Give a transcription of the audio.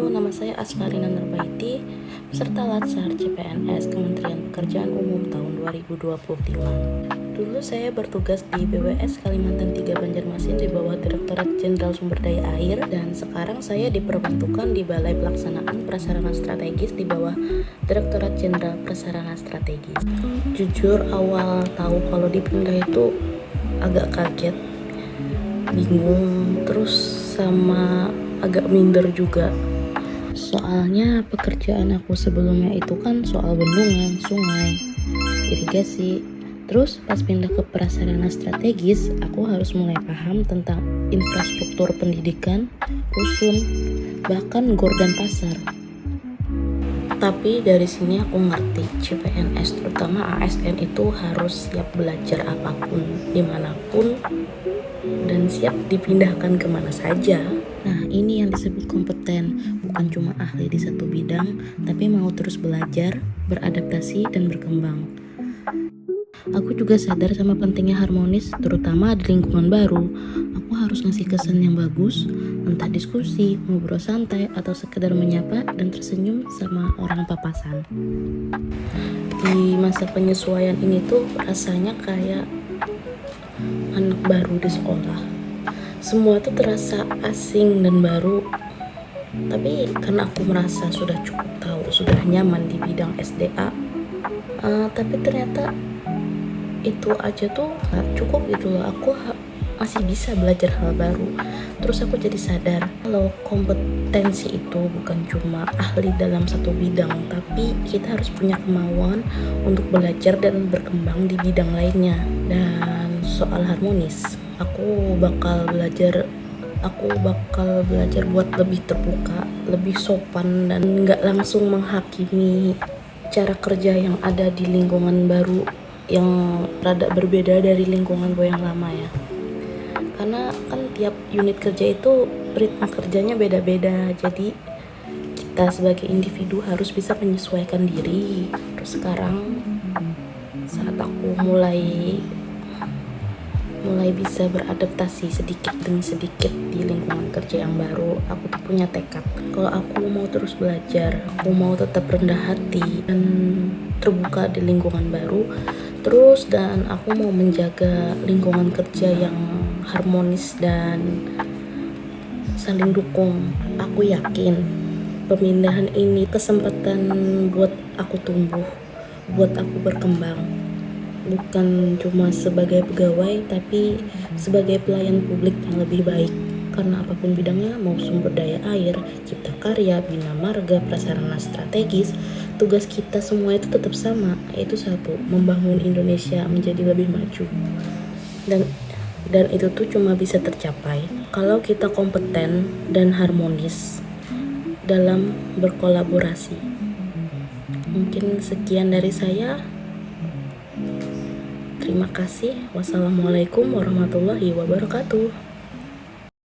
nama saya Asfarina Nurbaiti, peserta Latsar CPNS Kementerian Pekerjaan Umum tahun 2025. Dulu saya bertugas di BWS Kalimantan 3 Banjarmasin di bawah Direktorat Jenderal Sumber Daya Air, dan sekarang saya diperbantukan di Balai Pelaksanaan Prasarana Strategis di bawah Direktorat Jenderal Prasarana Strategis. Jujur awal tahu kalau dipindah itu agak kaget, bingung, terus sama agak minder juga. Soalnya pekerjaan aku sebelumnya itu kan soal bendungan, sungai, irigasi. Terus pas pindah ke prasarana strategis, aku harus mulai paham tentang infrastruktur pendidikan, rusun, bahkan gor dan pasar. Tapi dari sini aku ngerti CPNS, terutama ASN itu harus siap belajar apapun, dimanapun, dan siap dipindahkan kemana saja. Nah, ini yang disebut kompeten, bukan cuma ahli di satu bidang, tapi mau terus belajar, beradaptasi, dan berkembang. Aku juga sadar sama pentingnya harmonis, terutama di lingkungan baru. Aku harus ngasih kesan yang bagus, entah diskusi, ngobrol santai, atau sekedar menyapa dan tersenyum sama orang papasan. Di masa penyesuaian ini tuh rasanya kayak anak baru di sekolah. Semua tuh terasa asing dan baru, tapi karena aku merasa sudah cukup tahu, sudah nyaman di bidang SDA, tapi ternyata itu aja tuh gak cukup gitu loh. Aku masih bisa belajar hal baru. Terus aku jadi sadar kalau kompetensi itu bukan cuma ahli dalam satu bidang, tapi kita harus punya kemauan untuk belajar dan berkembang di bidang lainnya. Dan soal harmonis, aku bakal belajar buat lebih terbuka, lebih sopan, dan gak langsung menghakimi cara kerja yang ada di lingkungan baru yang rada berbeda dari lingkungan gue yang lama ya. Karena kan tiap unit kerja itu ritme kerjanya beda-beda, jadi kita sebagai individu harus bisa menyesuaikan diri. Terus sekarang saat aku mulai bisa beradaptasi sedikit demi sedikit di lingkungan kerja yang baru, aku tuh punya tekad kalau aku mau terus belajar, aku mau tetap rendah hati dan terbuka di lingkungan baru terus, dan aku mau menjaga lingkungan kerja yang harmonis dan saling dukung. Aku yakin pemindahan ini kesempatan buat aku tumbuh, buat aku berkembang, bukan cuma sebagai pegawai tapi sebagai pelayan publik yang lebih baik. Karena apapun bidangnya, mau sumber daya air, cipta karya, bina marga, prasarana strategis, tugas kita semua itu tetap sama, yaitu satu, membangun Indonesia menjadi lebih maju. Dan itu tuh cuma bisa tercapai kalau kita kompeten dan harmonis dalam berkolaborasi. Mungkin sekian dari saya. Terima kasih. Wassalamualaikum warahmatullahi wabarakatuh.